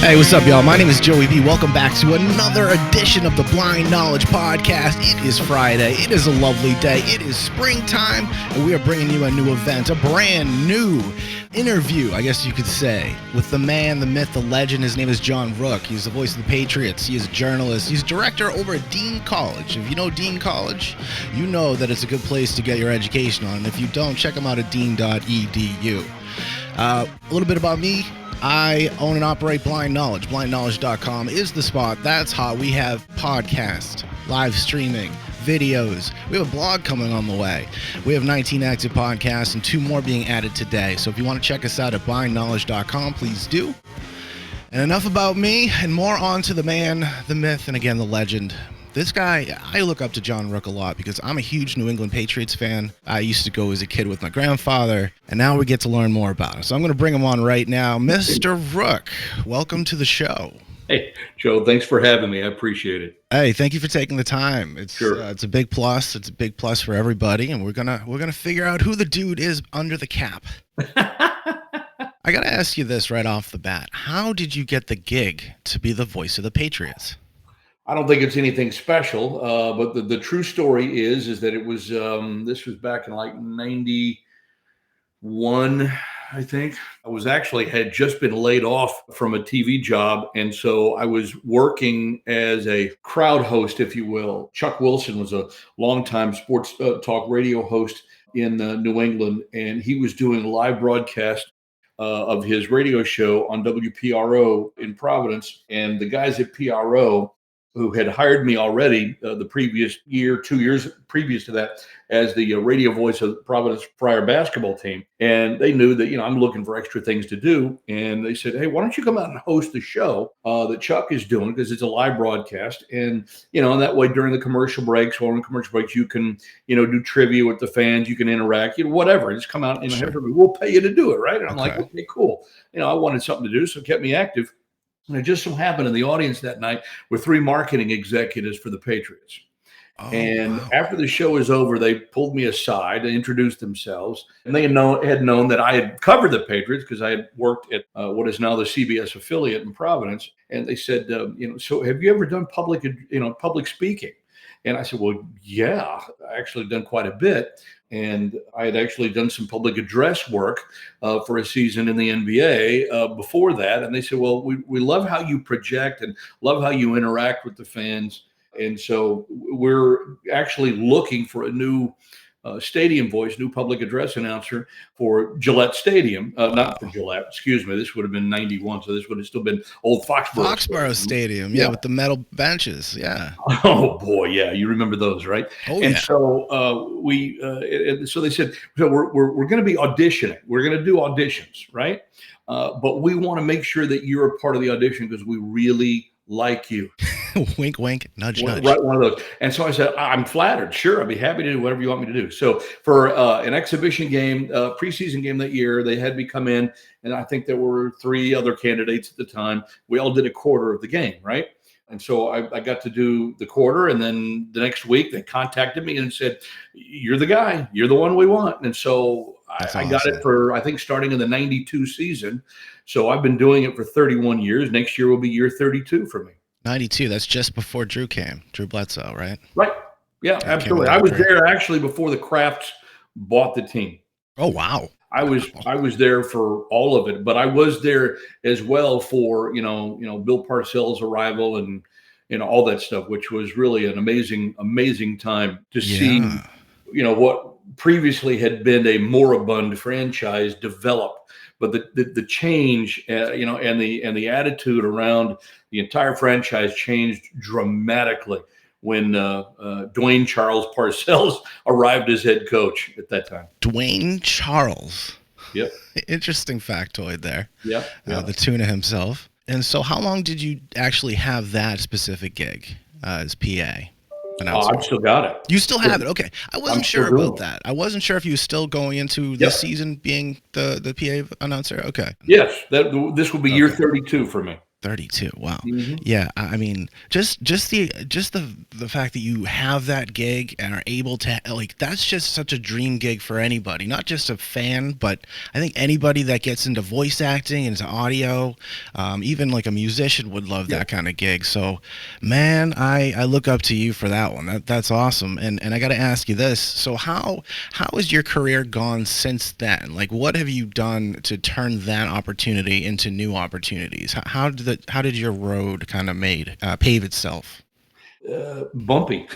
Hey, what's up, y'all? My name is Joey B. Welcome back to another edition of the Blind Knowledge Podcast. It is Friday. It is a lovely day. It is springtime, and we are bringing you a new event, a brand new interview, I guess you could say, with the man, the myth, the legend. His name is John Rooke. He's the voice of the Patriots. He is a journalist. He's director over at Dean College. If you know Dean College, you know that it's a good place to get your education on. And if you don't, check them out at dean.edu. A little bit about me. I own and operate Blind Knowledge. BlindKnowledge.com is the spot. That's hot. We have podcasts, live streaming, videos. We have a blog coming on the way. We have 19 active podcasts and 2 more being added today. So if you want to check us out at BlindKnowledge.com, please do. And enough about me and more on to the man, the myth, and again, the legend. This guy, I look up to John Rooke a lot because I'm a huge New England Patriots fan. I used to go as a kid with my grandfather, and now we get to learn more about him. So I'm going to bring him on right now. Mr. Rooke, welcome to the show. Hey, Joe, thanks for having me. I appreciate it. Hey, thank you for taking the time. It's Sure. It's a big plus. It's a big plus for everybody, and we're gonna figure out who the dude is under the cap. I got to ask you this right off the bat. How did you get the gig to be the voice of the Patriots? I don't think it's anything special, but the true story is that it was this was back in like 91, I think. I was actually had just been laid off from a TV job, and so I was working as a crowd host, if you will. Chuck Wilson was a longtime sports talk radio host in New England, and he was doing a live broadcast of his radio show on WPRO in Providence, and the guys at PRO who had hired me already the previous year, 2 years previous to that, as the radio voice of the Providence Friar basketball team. And they knew that, I'm looking for extra things to do. And they said, hey, why don't you come out and host the show that Chuck is doing, because it's a live broadcast. And, and that way during the commercial breaks or in commercial breaks, you can, do trivia with the fans, you can interact, whatever. Just come out and we'll pay you to do it, right? And I'm like, okay, cool. I wanted something to do, so it kept me active. And it just so happened in the audience that night were 3 marketing executives for the Patriots. After the show was over, they pulled me aside and introduced themselves. And they had known that I had covered the Patriots because I had worked at what is now the CBS affiliate in Providence. And they said, so have you ever done public speaking? And I said, well, yeah, I actually done quite a bit. And I had actually done some public address work for a season in the NBA before that. And they said, well, we love how you project and love how you interact with the fans. And so we're actually looking for a new stadium voice, new public address announcer for Gillette Stadium. Not for Gillette, excuse me. This would have been 91. So this would have still been old Foxborough Stadium. Yeah, with the metal benches. Yeah. Oh, boy. Yeah. You remember those, right? Oh, and yeah. so so they said, so we're going to be auditioning. We're going to do auditions, right? But we want to make sure that you're a part of the audition because we really like you. Wink, wink, nudge, nudge. Right, one of those. And so I said, I'm flattered. Sure, I'd be happy to do whatever you want me to do. So for an exhibition game, preseason game that year, they had me come in, and I think there were 3 other candidates at the time. We all did a quarter of the game, right? And so I got to do the quarter, and then the next week they contacted me and said, you're the guy. You're the one we want. And so I got it for, I think, starting in the 92 season. So I've been doing it for 31 years. Next year will be year 32 for me. 92, that's just before Drew came. Drew Bledsoe, right? Right. Yeah, absolutely. I was there actually before the Crafts bought the team. Oh, wow. I was there for all of it, but I was there as well for, Bill Parcells' arrival and, all that stuff, which was really an amazing time to see, what previously had been a moribund franchise develop. But the change, and the attitude around the entire franchise changed dramatically when Dwayne Charles Parcells arrived as head coach at that time. Dwayne Charles. Yep. Interesting factoid there. Yeah. The tuna himself. And so how long did you actually have that specific gig as PA? I've still got it. You still have it? Okay. I wasn't sure about that. I wasn't sure if you were still going into this season being the PA announcer. Okay. Yes. This will be year 32 for me. 32. Wow. Mhm. Yeah, I mean, just the fact that you have that gig and are able to, like, that's just such a dream gig for anybody, not just a fan, but I think anybody that gets into voice acting, into audio, even like a musician would love Yeah. that kind of gig. So, man, I look up to you for that one. That's awesome. And I got to ask you this. So how has your career gone since then? Like, what have you done to turn that opportunity into new opportunities? How did your road kind of pave itself? Bumpy.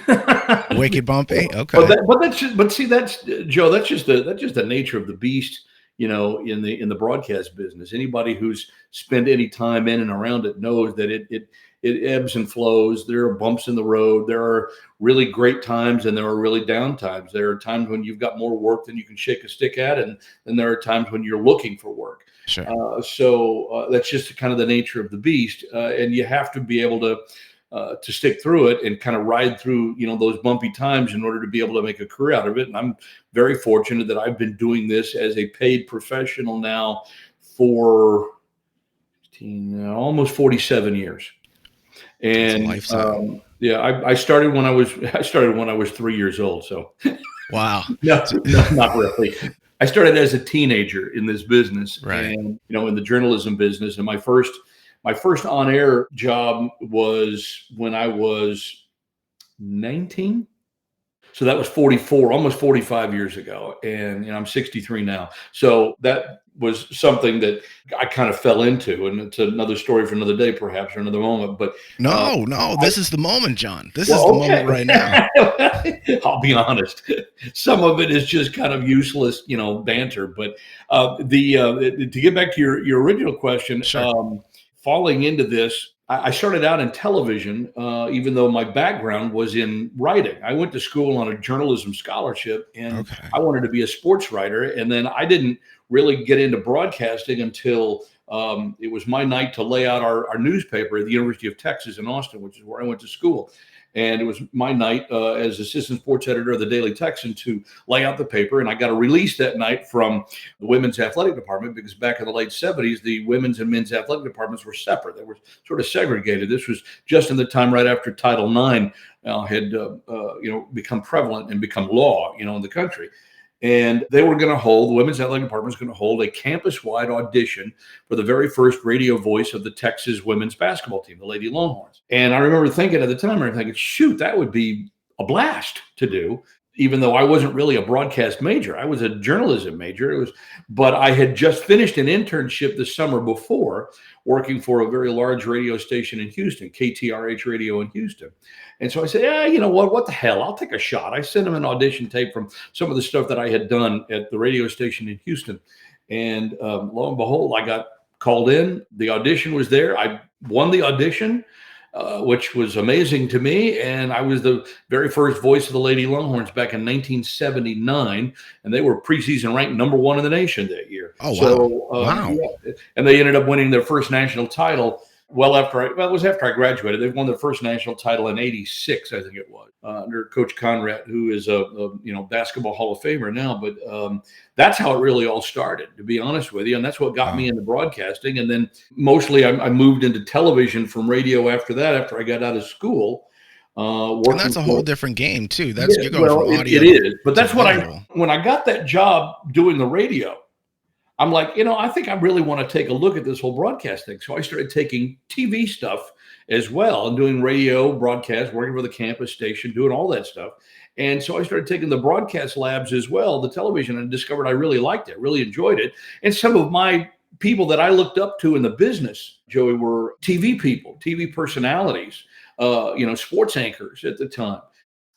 Wicked bumpy. But Okay. that's Joe. That's just the nature of the beast. In the broadcast business, anybody who's spent any time in and around it knows that it ebbs and flows. There are bumps in the road. There are really great times, and there are really down times. There are times when you've got more work than you can shake a stick at, and then there are times when you're looking for work. Sure. So that's just kind of the nature of the beast, and you have to be able to stick through it and kind of ride through those bumpy times in order to be able to make a career out of it. And I'm very fortunate that I've been doing this as a paid professional now for almost 47 years. That's a And lifetime. yeah, I started when I was 3 years old. So Wow. no, So- no, not really. I started as a teenager in this business, right. and in the journalism business. And my first on air job was when I was 19. So that was 44, almost 45 years ago. And I'm 63 now. So that was something that I kind of fell into. And it's another story for another day, perhaps, or another moment. But uh, No, this is the moment, John. This is the well, moment right now. okay. I'll be honest. Some of it is just kind of useless, banter. But the to get back to your original question, Sure. falling into this, I started out in television, even though my background was in writing. I went to school on a journalism scholarship, and Okay. I wanted to be a sports writer. And then I didn't really get into broadcasting until it was my night to lay out our newspaper at the University of Texas in Austin, which is where I went to school. And it was my night as assistant sports editor of the Daily Texan to lay out the paper. And I got a release that night from the women's athletic department, because back in the late 70s, the women's and men's athletic departments were separate. They were sort of segregated. This was just in the time right after Title IX had become prevalent and become law, in the country. And they were going to hold, the women's athletic department was going to hold a campus-wide audition for the very first radio voice of the Texas women's basketball team, the Lady Longhorns. And I remember thinking at the time, shoot, that would be a blast to do, even though I wasn't really a broadcast major. I was a journalism major. But I had just finished an internship the summer before, working for a very large radio station in Houston, KTRH Radio in Houston. And so I said, yeah, you know what the hell? I'll take a shot. I sent him an audition tape from some of the stuff that I had done at the radio station in Houston. And lo and behold, I got called in. The audition was there. I won the audition, which was amazing to me. And I was the very first voice of the Lady Longhorns back in 1979. And they were preseason ranked #1 in the nation that year. Oh, wow. So, Wow. yeah, and they ended up winning their first national title. It was after I graduated. They won their first national title in '86, I think it was, under Coach Conrad, who is a basketball Hall of Famer now. But that's how it really all started, to be honest with you, and that's what got Wow. me into broadcasting. And then mostly, I moved into television from radio after that. After I got out of school, And working that's a whole for different game too. yeah, You're going well, from it audio is. But to that's what visual. when I got that job doing the radio. I'm like, I think I really want to take a look at this whole broadcast thing. So I started taking TV stuff as well and doing radio broadcast, working for the campus station, doing all that stuff. And so I started taking the broadcast labs as well, the television, and discovered I really liked it, really enjoyed it. And some of my people that I looked up to in the business, Joey, were TV people, TV personalities, sports anchors at the time.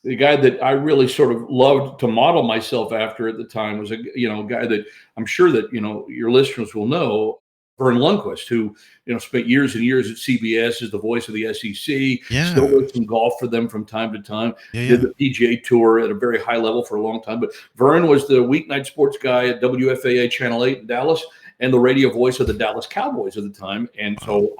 The guy that I really sort of loved to model myself after at the time was a guy that I'm sure that your listeners will know, Vern Lundquist, who spent years and years at CBS as the voice of the SEC. Still Yeah. does some golf for them from time to time. Yeah. Did Yeah. the PGA Tour at a very high level for a long time. But Vern was the weeknight sports guy at WFAA Channel 8 in Dallas, and the radio voice of the Dallas Cowboys at the time. And Wow. so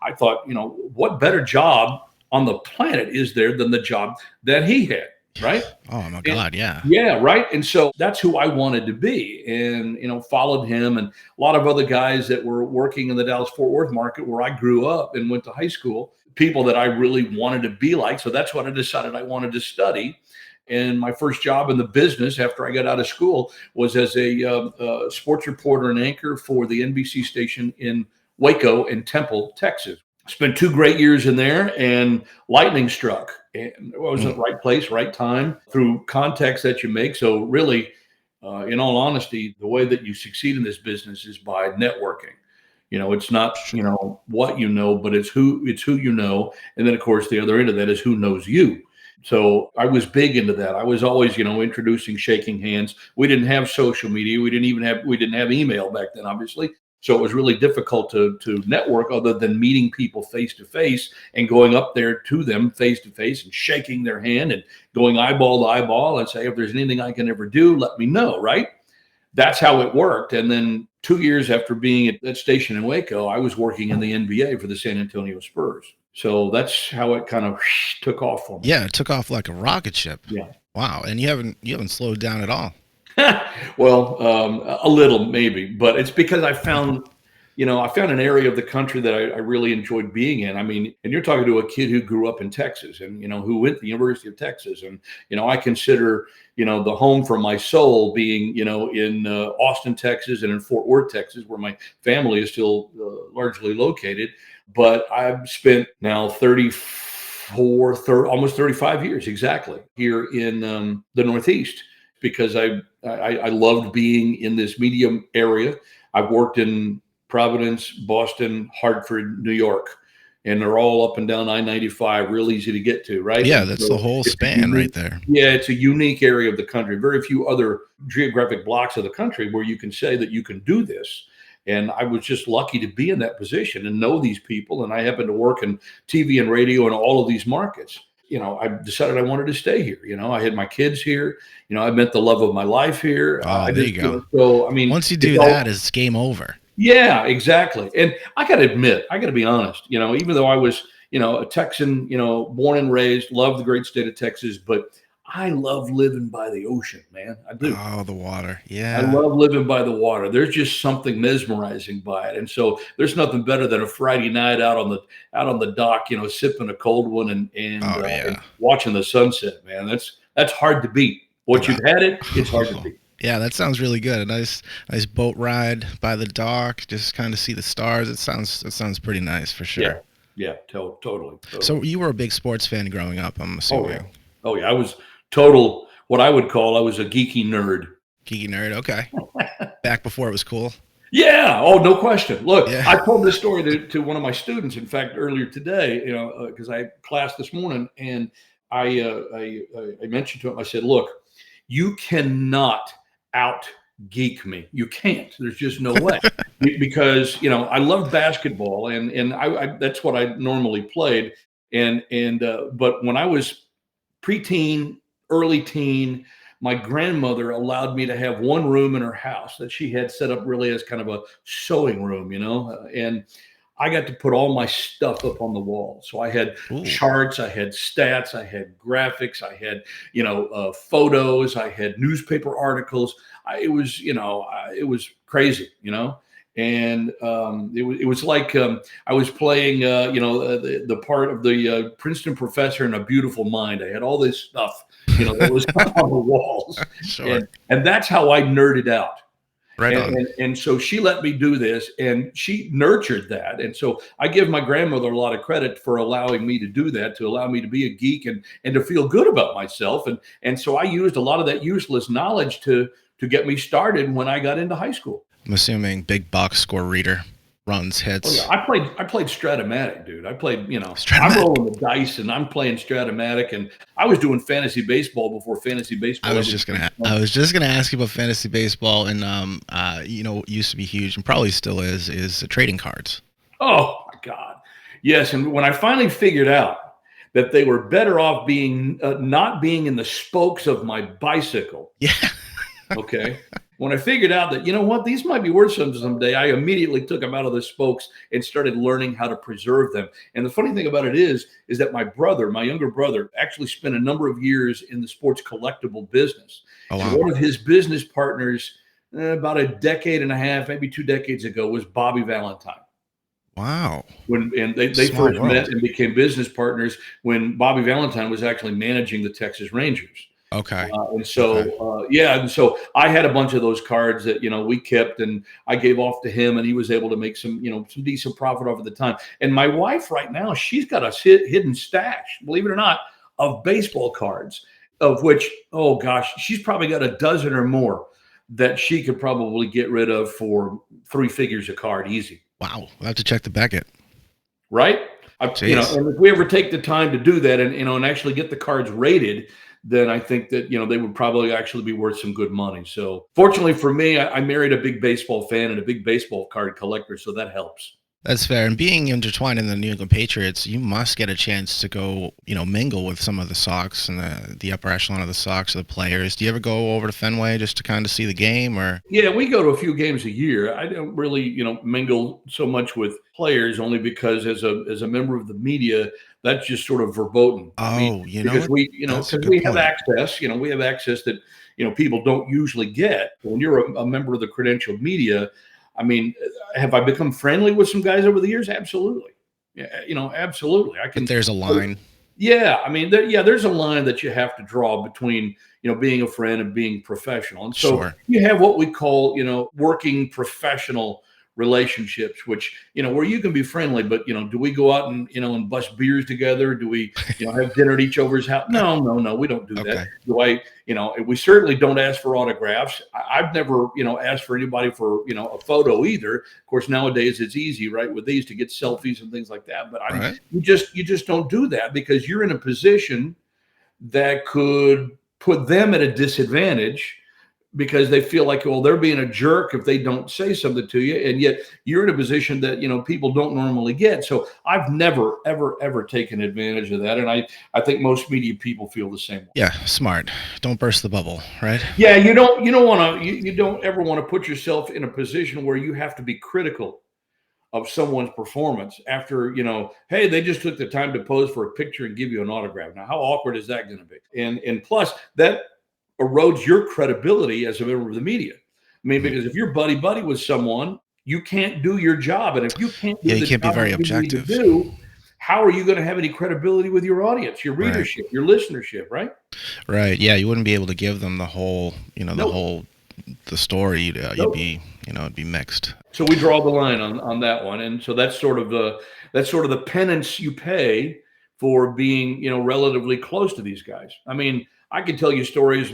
I thought, what better job on the planet is there than the job that he had? right? Oh my And, God, yeah. yeah, right. And so that's who I wanted to be, and followed him and a lot of other guys that were working in the Dallas Fort Worth market where I grew up and went to high school. People that I really wanted to be like. So that's what I decided I wanted to study. And my first job in the business after I got out of school was as a sports reporter and anchor for the NBC station in Waco and Temple, Texas. Spent 2 great years in there, and lightning struck. And I was at the right place, right time, through context that you make. So really, in all honesty, the way that you succeed in this business is by networking. It's not Sure. what you know, but it's who you know. And then of course the other end of that is who knows you. So I was big into that. I was always, introducing, shaking hands. We didn't have social media. We didn't have email back then, obviously. So it was really difficult to network other than meeting people face to face and going up there to them face to face and shaking their hand and going eyeball to eyeball and say, if there's anything I can ever do, let me know. Right. That's how it worked. And then 2 years after being at that station in Waco, I was working in the NBA for the San Antonio Spurs. So that's how it kind of took off for me. Yeah, it took off like a rocket ship. Yeah. Wow, and you haven't slowed down at all. Well, a little maybe, but it's because I found an area of the country that I really enjoyed being in. I mean, and you're talking to a kid who grew up in Texas and, who went to the University of Texas. And, I consider, the home for my soul being, in Austin, Texas, and in Fort Worth, Texas, where my family is still largely located. But I've spent now almost 35 years exactly here in the Northeast, because I loved being in this medium area. I've worked in Providence, Boston, Hartford, New York, and they're all up and down I-95, real easy to get to, right? Yeah, And that's so the whole it's a span right unique, there. yeah, it's a unique area of the country. Very few other geographic blocks of the country where you can say that you can do this. And I was just lucky to be in that position and know these people. And I happen to work in TV and radio in all of these markets. I decided I wanted to stay here. I had my kids here. I met the love of my life here. Oh, I there just, you go. so I mean, Once you it's do that, all, it's game over. yeah, exactly. And I got to admit, I got to be honest, even though I was, a Texan, born and raised, love the great state of Texas, but I love living by the ocean, man. I do. Oh, the water. I Yeah. love living by the water. There's just something mesmerizing by it. And so there's nothing better than a Friday night out on the dock, sipping a cold one Oh, and yeah. watching the sunset, man. That's hard to beat. Once you've had it, it's hard to beat. Yeah, that sounds really good. A nice boat ride by the dock, just kind of see the stars. It sounds pretty nice for Yeah. sure. Yeah, totally. So you were a big sports fan growing up, I'm Oh yeah. assuming. Oh yeah. I was total what I would call I was a geeky nerd. Geeky nerd. Okay. Back before it was cool. Yeah. Oh, no question. Look, Yeah. I told this story to one of my students, in fact, earlier today, because I had class this morning, and I mentioned to him, I said, look, you cannot out geek me. You can't. There's just no way. Because, I love basketball, and I that's what I normally played. But when I was preteen, early teen, my grandmother allowed me to have one room in her house that she had set up really as kind of a sewing room, and I got to put all my stuff up on the wall. So I had Ooh. charts, I had stats, I had graphics, I had, photos, I had newspaper articles. It was crazy, and it was like I was playing, the part of the Princeton professor in A Beautiful Mind. I had all this stuff, that was up on the walls, Sure. and that's how I nerded out. Right And, on. and and so she let me do this, and she nurtured that. And so I give my grandmother a lot of credit for allowing me to do that, to allow me to be a geek and to feel good about myself. And so I used a lot of that useless knowledge to get me started when I got into high school. I'm assuming big box score reader runs Oh yeah, hits. I played Stratomatic, dude. I played, I'm Stratomatic. rolling the dice and I'm playing Stratomatic, and I was doing fantasy baseball before fantasy baseball. I was just gonna ask you about fantasy baseball, and it used to be huge and probably still is trading cards. Oh my God. Yes. And when I finally figured out that they were better off being not being in the spokes of my bicycle, Yeah. okay, When I figured out that, you know what, these might be worth something someday, I immediately took them out of the spokes and started learning how to preserve them. And the funny thing about it is that my younger brother, actually spent a number of years in the sports collectible business. Oh, And wow. one of his business partners, about a decade and a half, maybe 2 decades ago, was Bobby Valentine. Wow. They Small first met world. and became business partners when Bobby Valentine was actually managing the Texas Rangers. Okay. And Okay. so, yeah, and so I had a bunch of those cards that we kept, and I gave off to him, and he was able to make some decent profit off at the time. And my wife right now, she's got a hidden stash, believe it or not, of baseball cards, of which, oh gosh, she's probably got a dozen or more that she could probably get rid of for 3 figures a card, easy. Wow. We'll have to check the Beckett. Right? Jeez. And if we ever take the time to do that and actually get the cards rated, then I think that, they would probably actually be worth some good money. So fortunately for me, I married a big baseball fan and a big baseball card collector. So that helps. That's fair. And being intertwined in the New England Patriots, you must get a chance to go, mingle with some of the Sox and the upper echelon of the Sox, or the players. Do you ever go over to Fenway just to kind of see the game, or? Yeah, we go to a few games a year. I don't really, mingle so much with players, only because as a member of the media, that's just sort of verboten. I mean, Oh, because that's a because good we have point. access, we have access that, people don't usually get. When you're a member of the credentialed media, I mean, have I become friendly with some guys over the years? Absolutely. Yeah, absolutely. I But can. there's a line. Yeah, I mean, there's a line that you have to draw between, being a friend and being professional. And so Sure. you have what we call, working professional relationships, which, where you can be friendly, but, do we go out and bust beers together? Do we, have dinner at each other's house? No, no, no, we don't do that. Okay. We certainly don't ask for autographs. I've never, asked for anybody for, a photo either. Of course, nowadays it's easy, right, with these to get selfies and things like that. But Right. you just don't do that, because you're in a position that could put them at a disadvantage, because they feel like, well, they're being a jerk if they don't say something to you, and yet you're in a position that people don't normally get. So I've never ever taken advantage of that, and I think most media people feel the same way. Yeah. Smart. Don't burst the bubble. Right. Yeah, you don't ever want to put yourself in a position where you have to be critical of someone's performance after, hey, they just took the time to pose for a picture and give you an autograph. Now, how awkward is that going to be? And plus, that erodes your credibility as a member of the media. I mean, Mhm. because if you're buddy buddy with someone, you can't do your job. And if you can't Yeah. do You the can't be job very that you need to objective. do, how are you going to have any credibility with your audience, your Right. readership, your listenership, right? Right. Yeah. You wouldn't be able to give them the whole, Nope. the story. You'd Nope. be, it'd be mixed. So we draw the line on that one, and so that's sort of the penance you pay for being relatively close to these guys. I mean, I could tell you stories,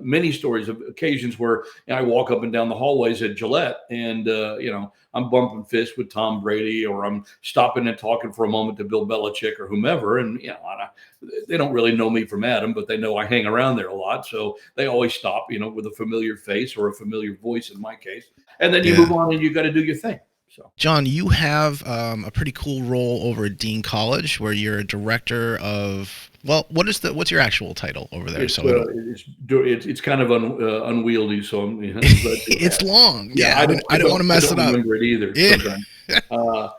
many stories of occasions where I walk up and down the hallways at Gillette, and I'm bumping fists with Tom Brady, or I'm stopping and talking for a moment to Bill Belichick or whomever, and they don't really know me from Adam, but they know I hang around there a lot, so they always stop, with a familiar face or a familiar voice in my case, and then you Yeah. move on and you got to do your thing. So John, you have a pretty cool role over at Dean College, where you're a director of. Well, what's your actual title over there? it's So we don't. it's kind of unwieldy. So I'm glad you It's asked. long. Yeah, Yeah, I didn't want to I mess don't it up. remember it either Yeah. sometimes. Uh,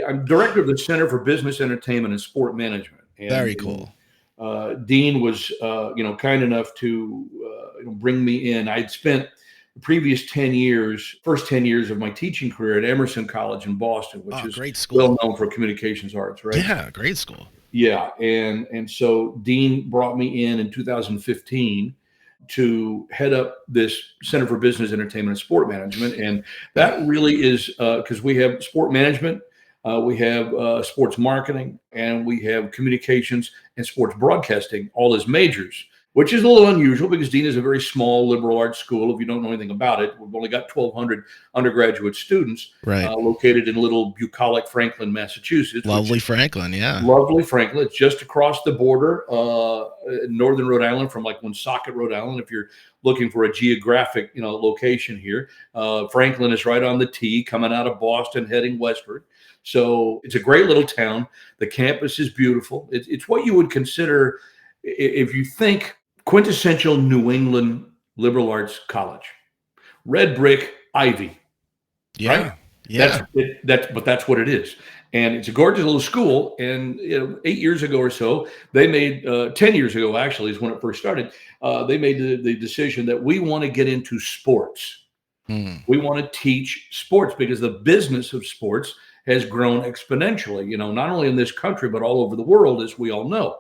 I'm director of the Center for Business Entertainment and Sport Management, Very and cool. Dean was kind enough to bring me in. I'd spent the previous 10 years, first 10 years of my teaching career at Emerson College in Boston, which Oh, is great school. well known for communications arts, right? Yeah, great school. Yeah, and so Dean brought me in 2015 to head up this Center for Business Entertainment and Sport Management, and Yeah. that really is because we have sport management, we have sports marketing, and we have communications and sports broadcasting all as majors, which is a little unusual because Dean is a very small liberal arts school. If you don't know anything about it, we've only got 1,200 undergraduate students Right. located in little bucolic Franklin, Massachusetts, which Lovely Franklin. Yeah. lovely Franklin. It's just across the border, northern Rhode Island, from like Woonsocket, Rhode Island. If you're looking for a geographic, location here, Franklin is right on the T, coming out of Boston, heading westward. So it's a great little town. The campus is beautiful. It's what you would consider, if you think quintessential New England liberal arts college, red brick, ivy, right? Yeah. Yeah. That's what it is. And it's a gorgeous little school. And 8 years ago or so, they made 10 years ago, actually, is when it first started. They made the decision that we want to get into sports. Hmm. We want to teach sports because the business of sports has grown exponentially, not only in this country, but all over the world, as we all know.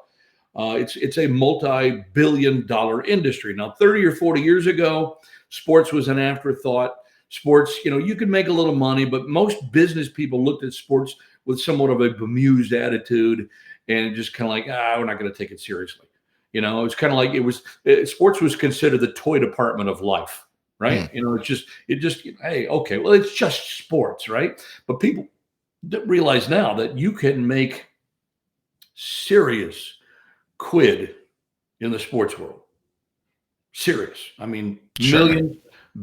It's a multi-billion-dollar industry. Now, 30 or 40 years ago, sports was an afterthought. Sports, you could make a little money, but most business people looked at sports with somewhat of a bemused attitude and just kind of like, we're not going to take it seriously. It's kind of like sports was considered the toy department of life, right? Hmm. Hey, okay, well, it's just sports, right? But people realize now that you can make serious quid in the sports world. Serious. I mean, Sure. millions,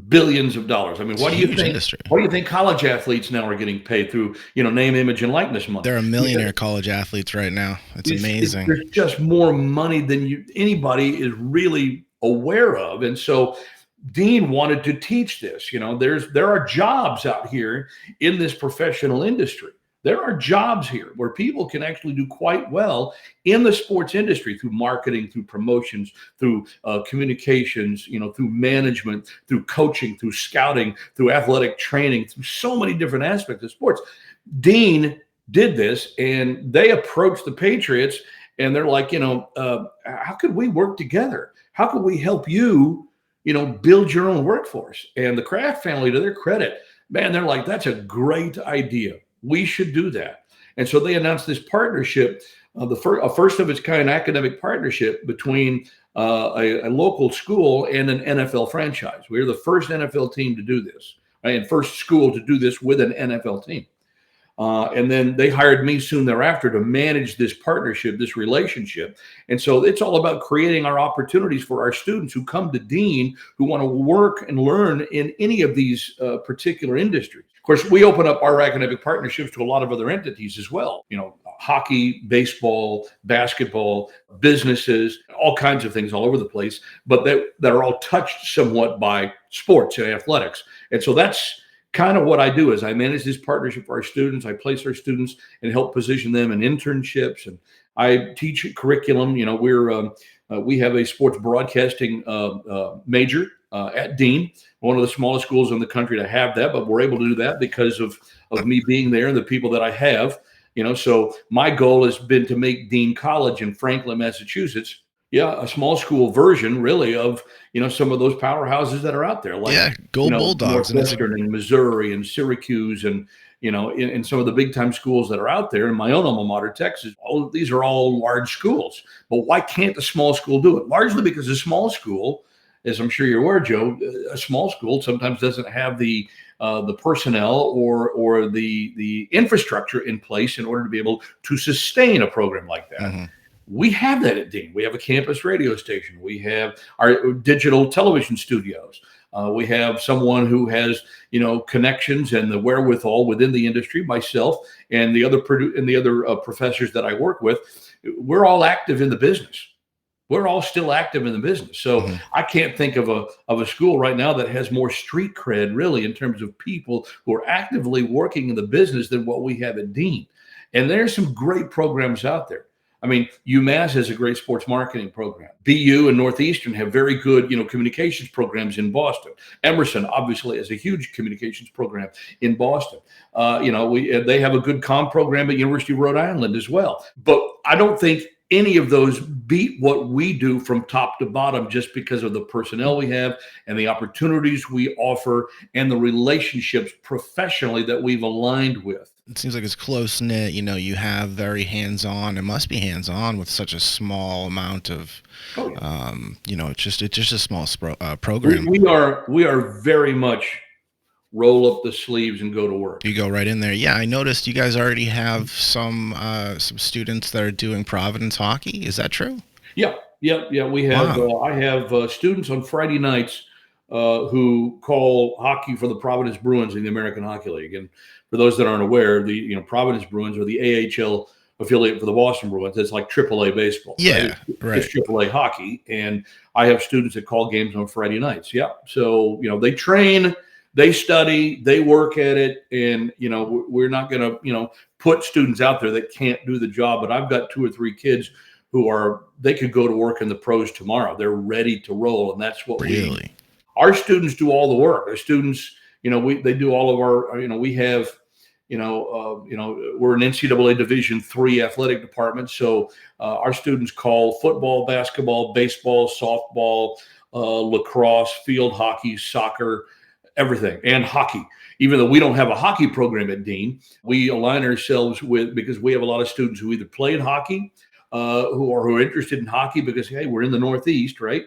billions of dollars. I mean, It's a huge industry. what do you think college athletes now are getting paid through, name, image, and likeness money? They're a millionaire college athletes right now. It's amazing. There's just more money than anybody is really aware of. And so Dean wanted to teach this. There are jobs out here in this professional industry. There are jobs here where people can actually do quite well in the sports industry through marketing, through promotions, through communications, through management, through coaching, through scouting, through athletic training, through so many different aspects of sports. Dean did this, and they approached the Patriots, and they're like, how could we work together? How could we help you, build your own workforce? And the Kraft family, to their credit, man, they're like, that's a great idea. We should do that. And so they announced this partnership, a first of its kind academic partnership between a local school and an NFL franchise. We're the first NFL team to do this, right? And first school to do this with an NFL team. And then they hired me soon thereafter to manage this partnership, this relationship. And so it's all about creating our opportunities for our students who come to Dean, who want to work and learn in any of these particular industries. Of course, we open up our academic partnerships to a lot of other entities as well. Hockey, baseball, basketball, businesses, all kinds of things all over the place, but that are all touched somewhat by sports and athletics. And so that's kind of what I do is I manage this partnership for our students. I place our students and help position them in internships, and I teach curriculum. We have a sports broadcasting major at Dean, one of the smallest schools in the country to have that, but we're able to do that because of me being there and the people that I have. So my goal has been to make Dean College in Franklin, Massachusetts, a small school version, really, of some of those powerhouses that are out there, like Go Bulldogs, Northwestern and Missouri and Syracuse, and in some of the big time schools that are out there. In my own alma mater, Texas, all of these are all large schools. But why can't the small school do it? Largely because a small school, as I'm sure you're aware, Joe, a small school sometimes doesn't have the personnel or the infrastructure in place in order to be able to sustain a program like that. Mm-hmm. We have that at Dean. We have a campus radio station. We have our digital television studios. We have someone who has, connections and the wherewithal within the industry. Myself and the other professors that I work with, we're all active in the business. We're all still active in the business. So I can't think of a school right now that has more street cred, really, in terms of people who are actively working in the business than what we have at Dean. And there's some great programs out there. I mean, UMass has a great sports marketing program. BU and Northeastern have very good, communications programs in Boston. Emerson obviously has a huge communications program in Boston. They have a good comm program at University of Rhode Island as well. But I don't think any of those beat what we do from top to bottom just because of the personnel we have and the opportunities we offer and the relationships professionally that we've aligned with. It seems like it's close knit. You have very hands-on. It must be hands-on with such a small amount of, it's just a small program. We are very much roll up the sleeves and go to work. You go right in there. Yeah, I noticed you guys already have some students that are doing Providence hockey. Is that true? Yeah. We have. Wow. I have students on Friday nights who call hockey for the Providence Bruins in the American Hockey League. And for those that aren't aware, the Providence Bruins are the AHL affiliate for the Boston Bruins. It's like AAA baseball. Yeah, right. It's AAA hockey. And I have students that call games on Friday nights. Yeah. So, they train, they study, they work at it. And, we're not going to, put students out there that can't do the job. But I've got 2 or 3 kids they could go to work in the pros tomorrow. They're ready to roll. And that's what our students do all the work. Our students, they do all of our, we have, we're an NCAA Division III athletic department. So our students call football, basketball, baseball, softball, lacrosse, field hockey, soccer, everything, and hockey. Even though we don't have a hockey program at Dean, we align ourselves because we have a lot of students who either played hockey, who are interested in hockey because, hey, we're in the Northeast, right?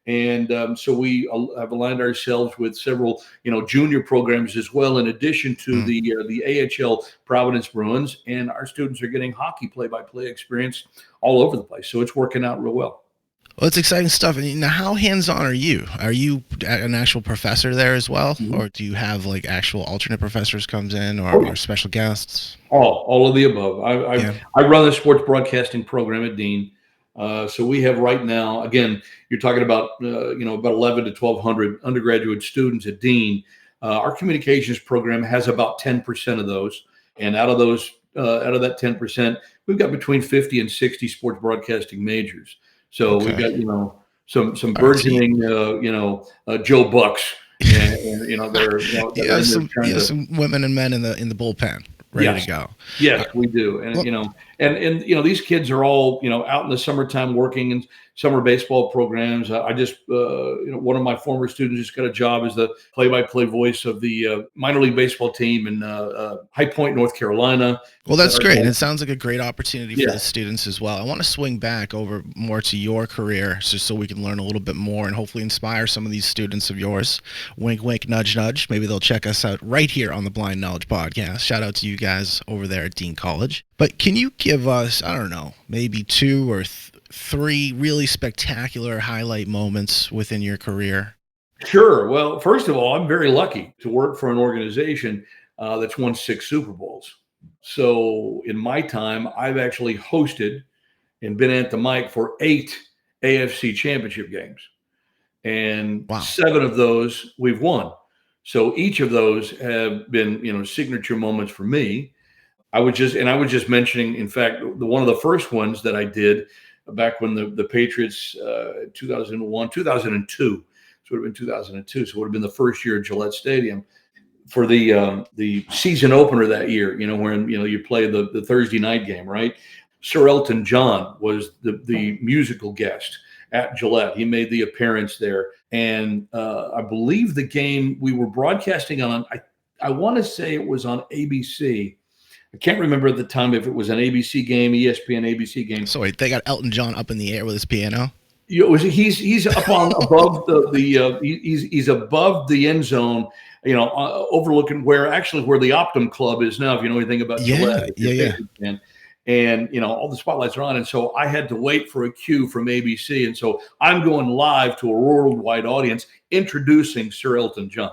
And so we have aligned ourselves with several, junior programs as well, in addition to the AHL Providence Bruins. And our students are getting hockey play-by-play experience all over the place. So it's working out real well. Well, it's exciting stuff. And now, how hands-on are you? Are you an actual professor there as well? Mm-hmm. Or do you have like actual alternate professors comes in or special guests? All of the above. I run the sports broadcasting program at Dean. So we have right now, again, you're talking about, about 11 to 1,200 undergraduate students at Dean. Our communications program has about 10% of those. And out of that 10%, we've got between 50 and 60 sports broadcasting majors. So we've got, some burgeoning, Joe Bucks, and they're some women and men in the bullpen. Ready to go. Yes, we do. And, and these kids are all, out in the summertime working in summer baseball programs. I just, one of my former students just got a job as the play-by-play voice of the minor league baseball team in High Point, North Carolina. Well, that's great. It sounds like a great opportunity for the students as well. I want to swing back over more to your career just so we can learn a little bit more and hopefully inspire some of these students of yours. Wink, wink, nudge, nudge. Maybe they'll check us out right here on the Blind Knowledge Podcast. Shout out to you guys over there at Dean College. But can you give us, I don't know, maybe 2 or 3 really spectacular highlight moments within your career? Sure. Well, first of all, I'm very lucky to work for an organization that's won 6 Super Bowls. So in my time, I've actually hosted and been at the mic for 8 AFC championship games. And 7 of those we've won. So each of those have been, signature moments for me. I was just mentioning, in fact, one of the first ones that I did back when the Patriots, 2001, 2002, so it would have been 2002. So it would have been the first year at Gillette Stadium for the season opener that year, when, you play the Thursday night game, right? Sir Elton John was the musical guest at Gillette. He made the appearance there. And I believe the game we were broadcasting on, I want to say it was on ABC. I can't remember at the time if it was an ABC game, ESPN ABC game. So wait, they got Elton John up in the air with his piano? He's up on above he's above the end zone, overlooking where the Optum Club is now, if you know anything about Gillette. Yeah. And all the spotlights are on. And so I had to wait for a cue from ABC. And so I'm going live to a worldwide audience introducing Sir Elton John.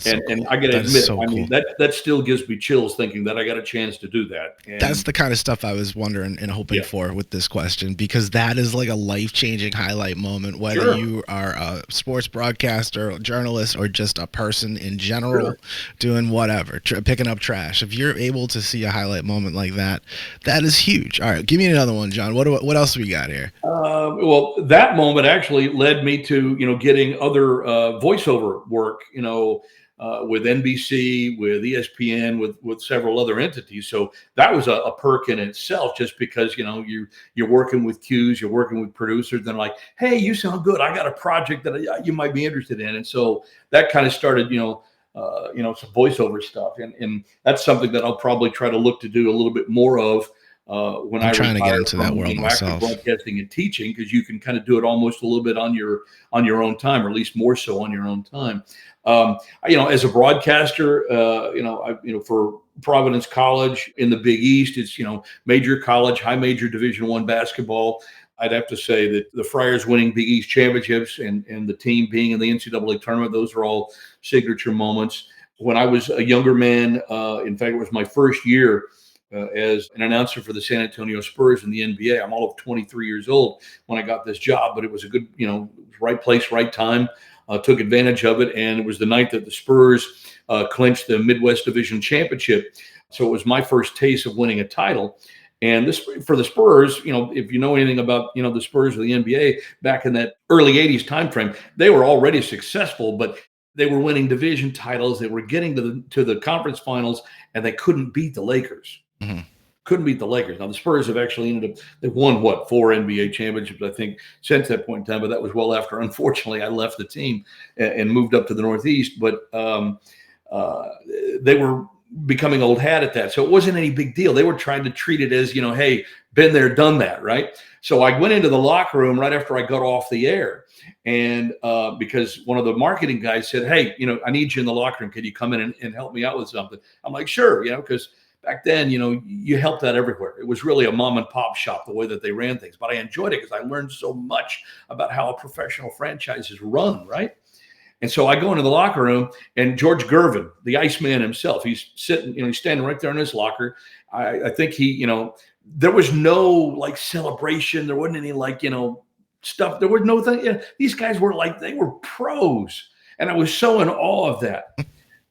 And I got to admit, cool. That still gives me chills thinking that I got a chance to do that. And that's the kind of stuff I was wondering and hoping for with this question, because that is like a life-changing highlight moment, whether you are a sports broadcaster, a journalist, or just a person in general doing whatever, picking up trash. If you're able to see a highlight moment like that, that is huge. All right, give me another one, John. What else we got here? Well, that moment actually led me to, getting other voiceover work, with NBC, with ESPN, with several other entities. So that was a perk in itself, just because, you're working with cues, you're working with producers, and like, hey, you sound good. I got a project that you might be interested in. And so that kind of started, some voiceover stuff. And that's something that I'll probably try to look to do a little bit more of when I'm trying to get into that world myself. Broadcasting and teaching, because you can kind of do it almost a little bit on your own time, or at least more so on your own time. As a broadcaster, for Providence College in the Big East, it's, major college, high major Division I basketball. I'd have to say that the Friars winning Big East championships and the team being in the NCAA tournament, those are all signature moments. When I was a younger man, in fact, it was my first year as an announcer for the San Antonio Spurs in the NBA. I'm all of 23 years old when I got this job, but it was a good, right place, right time. Took advantage of it, and it was the night that the Spurs clinched the Midwest Division Championship. So it was my first taste of winning a title. And this, for the Spurs, if you know anything about, the Spurs or the NBA back in that early 80s timeframe, they were already successful, but they were winning division titles. They were getting to the conference finals, and they couldn't beat the Lakers. Mm-hmm. Couldn't beat the Lakers. Now, the Spurs have actually ended up, they've won, 4 NBA championships, I think, since that point in time, but that was well after, unfortunately, I left the team and moved up to the Northeast. But they were becoming old hat at that. So it wasn't any big deal. They were trying to treat it as, hey, been there, done that, right? So I went into the locker room right after I got off the air. And because one of the marketing guys said, hey, I need you in the locker room. Could you come in and help me out with something? I'm like, sure, because back then, you helped out everywhere. It was really a mom and pop shop, the way that they ran things. But I enjoyed it because I learned so much about how a professional franchise is run, right? And so I go into the locker room, and George Gervin, the Iceman himself, he's sitting, he's standing right there in his locker. I think there was no celebration. There wasn't any stuff. There was no thing. These guys were they were pros. And I was so in awe of that.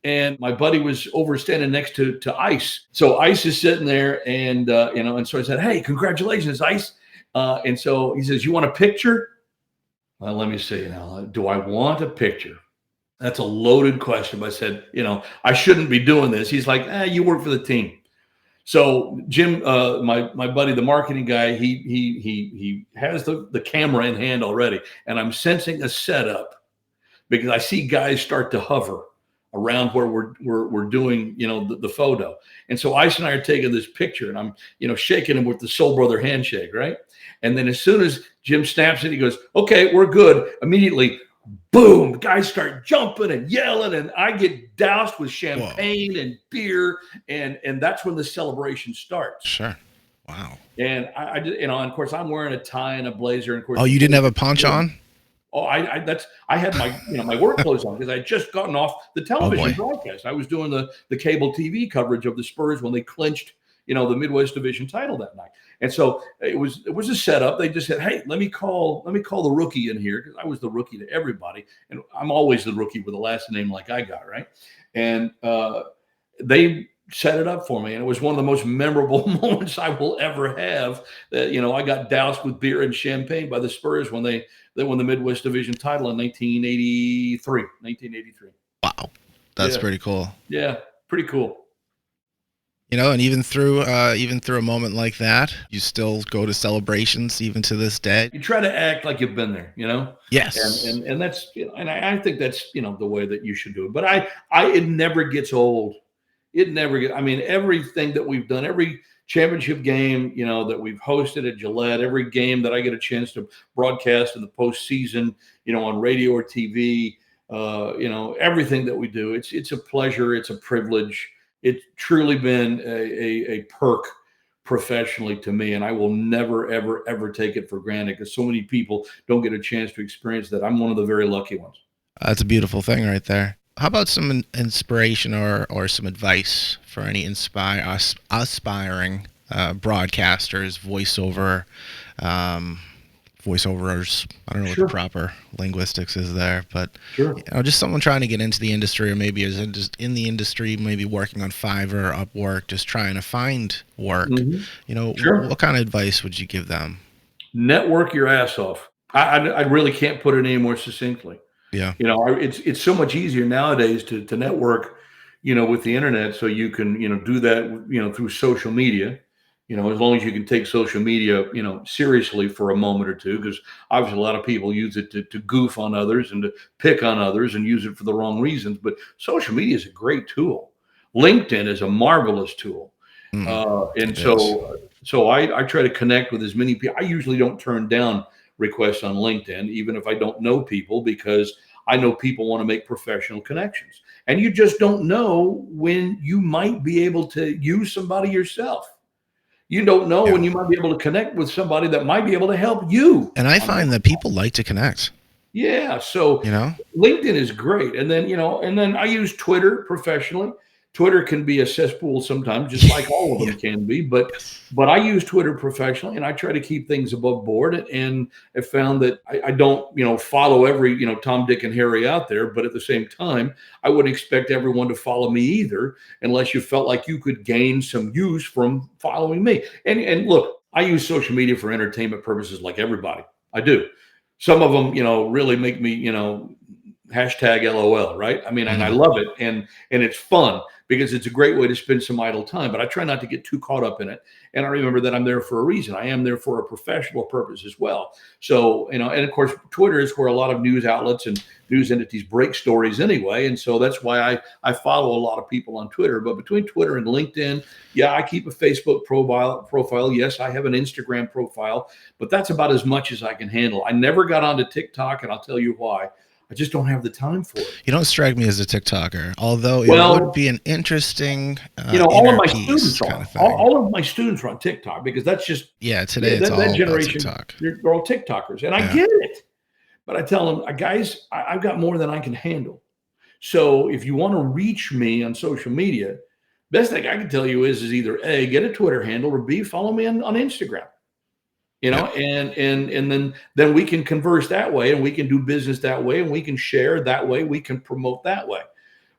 And my buddy was standing next to Ice. So Ice is sitting there, and and so I said, hey, congratulations, Ice. And so he says, you want a picture? Well, let me see now. Do I want a picture? That's a loaded question. But I said, I shouldn't be doing this. He's like, you work for the team. So Jim, my buddy, the marketing guy, he has the camera in hand already, and I'm sensing a setup because I see guys start to hover around where we're doing, the photo. And so Ice and I are taking this picture, and I'm, shaking him with the soul brother handshake, right? And then as soon as Jim snaps it, he goes, okay, we're good. Immediately, boom, guys start jumping and yelling, and I get doused with champagne and beer, and that's when the celebration starts. Sure. Wow. And I and of course I'm wearing a tie and a blazer. And of course, you didn't have a poncho on? Oh, I had my my work clothes on because I had just gotten off the television broadcast. I was doing the cable TV coverage of the Spurs when they clinched the Midwest Division title that night. And so it was a setup. They just said, hey, let me call the rookie in here, because I was the rookie to everybody, and I'm always the rookie with a last name like I got, right? And they set it up for me, and it was one of the most memorable moments I will ever have. That I got doused with beer and champagne by the Spurs when they won the Midwest Division title in 1983. Wow, that's pretty cool. Yeah, pretty cool. And even through a moment like that, you still go to celebrations even to this day. You try to act like you've been there, Yes. And that's and I think that's the way that you should do it. But it never gets old. It never gets. I mean, everything that we've done, every championship game, that we've hosted at Gillette, every game that I get a chance to broadcast in the postseason, on radio or TV, everything that we do, it's a pleasure, it's a privilege. It's truly been a perk professionally to me, and I will never, ever, ever take it for granted, because so many people don't get a chance to experience that. I'm one of the very lucky ones. That's a beautiful thing right there. How about some inspiration or some advice for any aspiring broadcasters, voiceovers? I don't know what the proper linguistics is there, but just someone trying to get into the industry, or maybe is just in the industry, maybe working on Fiverr, Upwork, just trying to find work. What kind of advice would you give them? Network your ass off. I really can't put it any more succinctly. Yeah. It's so much easier nowadays to network, with the internet. So you can, do that, through social media, as long as you can take social media, seriously for a moment or two, because obviously a lot of people use it to goof on others and to pick on others and use it for the wrong reasons. But social media is a great tool. LinkedIn is a marvelous tool. So I try to connect with as many people. I usually don't turn down requests on LinkedIn, even if I don't know people, because I know people want to make professional connections. And you just don't know when you might be able to use somebody yourself. You don't know when you might be able to connect with somebody that might be able to help you. And I find that people like to connect. Yeah. So, LinkedIn is great. And then, I use Twitter professionally. Twitter can be a cesspool sometimes, just like all of them can be. But I use Twitter professionally, and I try to keep things above board. And I found that I don't, follow every, Tom, Dick, and Harry out there. But at the same time, I wouldn't expect everyone to follow me either, unless you felt like you could gain some use from following me. And look, I use social media for entertainment purposes, like everybody. I do. Some of them, really make me, hashtag LOL, right? I mean, and I love it, and it's fun because it's a great way to spend some idle time. But I try not to get too caught up in it. And I remember that I'm there for a reason. I am there for a professional purpose as well. So, and of course, Twitter is where a lot of news outlets and news entities break stories anyway. And so that's why I follow a lot of people on Twitter. But between Twitter and LinkedIn, yeah, I keep a Facebook profile. Yes, I have an Instagram profile, but that's about as much as I can handle. I never got onto TikTok, and I'll tell you why. I just don't have the time for it. You don't strike me as a TikToker, although it would be an interesting, all of my students all of my students are on TikTok, because that's just today it's all that generation. TikTok. They're all TikTokers, and I get it, but I tell them, guys, I've got more than I can handle. So if you want to reach me on social media, best thing I can tell you is either A, get a Twitter handle, or B, follow me on Instagram. And then we can converse that way, and we can do business that way, and we can share that way, we can promote that way.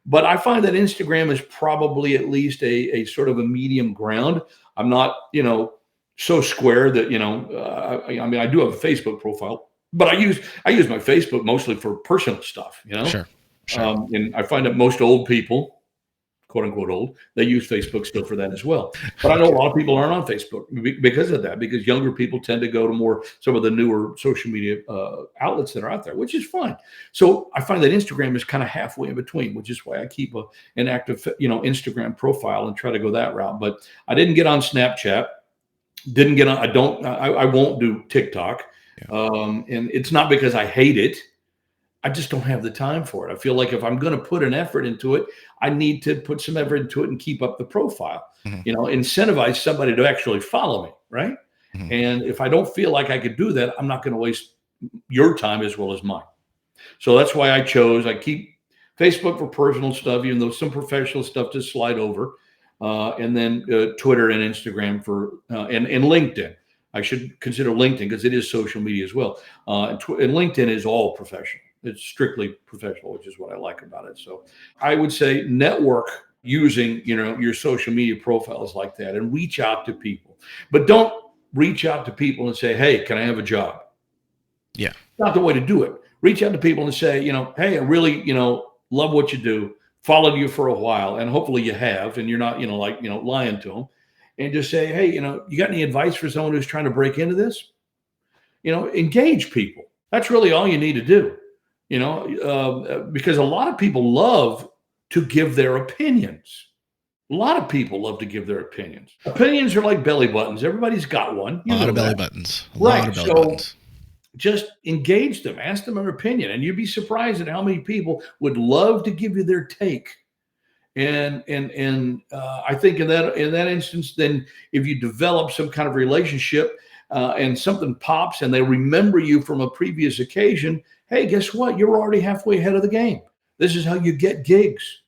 But I find that Instagram is probably at least a sort of a medium ground. I'm not, so square that, I mean, I do have a Facebook profile, but I use my Facebook mostly for personal stuff, Sure. And I find that most old people, quote unquote old, they use Facebook still for that as well. But I know a lot of people aren't on Facebook because of that, because younger people tend to go to some of the newer social media outlets that are out there, which is fine. So I find that Instagram is kind of halfway in between, which is why I keep an active, Instagram profile and try to go that route. But I didn't get on Snapchat, I won't do TikTok. And it's not because I hate it. I just don't have the time for it. I feel like if I'm going to put an effort into it, I need to put some effort into it and keep up the profile, incentivize somebody to actually follow me. Right. And if I don't feel like I could do that, I'm not going to waste your time as well as mine. So that's why I keep Facebook for personal stuff, even though some professional stuff just slide over. And then Twitter and Instagram and LinkedIn. I should consider LinkedIn because it is social media as well. And LinkedIn is all professional. It's strictly professional, which is what I like about it. So I would say network using, your social media profiles like that, and reach out to people. But don't reach out to people and say, hey, can I have a job? Yeah. Not the way to do it. Reach out to people and say, hey, I really, love what you do, followed you for a while, and hopefully you have, and you're not, lying to them. And just say, hey, you got any advice for someone who's trying to break into this? Engage people. That's really all you need to do. Because a lot of people love to give their opinions. A lot of people love to give their opinions. Opinions are like belly buttons. Everybody's got one. A lot of belly buttons. Right. So just engage them. Ask them their opinion. And you'd be surprised at how many people would love to give you their take. And I think in that instance, then if you develop some kind of relationship and something pops and they remember you from a previous occasion, hey, guess what? You're already halfway ahead of the game. This is how you get gigs.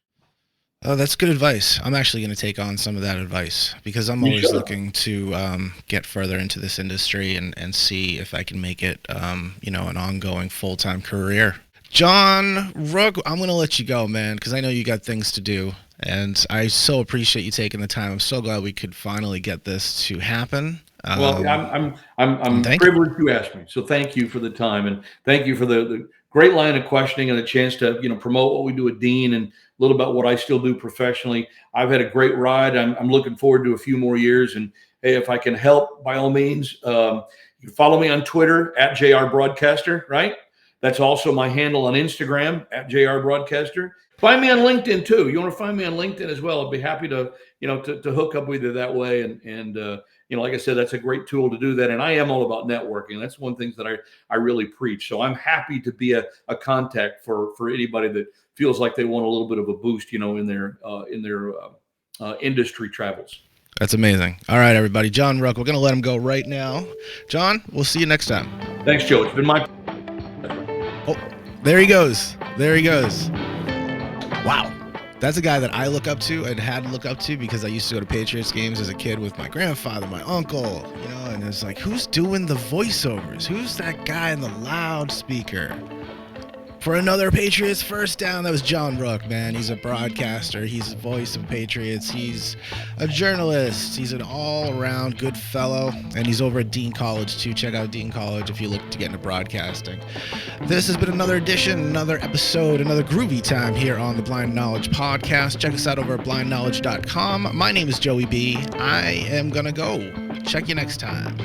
Oh, that's good advice. I'm actually going to take on some of that advice because I'm always looking to get further into this industry and see if I can make it, an ongoing full-time career. John Rooke, I'm going to let you go, man, because I know you got things to do. And I so appreciate you taking the time. I'm so glad we could finally get this to happen. Well, I'm privileged you asked me. So thank you for the time, and thank you for the great line of questioning and a chance to promote what we do at Dean and a little about what I still do professionally. I've had a great ride. I'm looking forward to a few more years. And hey, if I can help, by all means, you can follow me on Twitter at JR Broadcaster. Right, that's also my handle on Instagram at JR Broadcaster. Find me on LinkedIn too. You want to find me on LinkedIn as well? I'd be happy to to hook up with you that way. And like I said, that's a great tool to do that. And I am all about networking. That's one thing that I really preach. So I'm happy to be a contact for anybody that feels like they want a little bit of a boost, in their industry travels. That's amazing. All right, everybody. John Rooke, we're going to let him go right now. John, we'll see you next time. Thanks, Joe. It's been my. Oh, there he goes. There he goes. Wow. That's a guy that I look up to and had to look up to because I used to go to Patriots games as a kid with my grandfather, my uncle, and it's like, who's doing the voiceovers? Who's that guy in the loudspeaker? For another Patriots first down, that was John Rooke, man. He's a broadcaster. He's the voice of Patriots. He's a journalist. He's an all-around good fellow, and he's over at Dean College, too. Check out Dean College if you look to get into broadcasting. This has been another edition, another episode, another groovy time here on the Blind Knowledge Podcast. Check us out over at blindknowledge.com. My name is Joey B. I am going to go. Check you next time.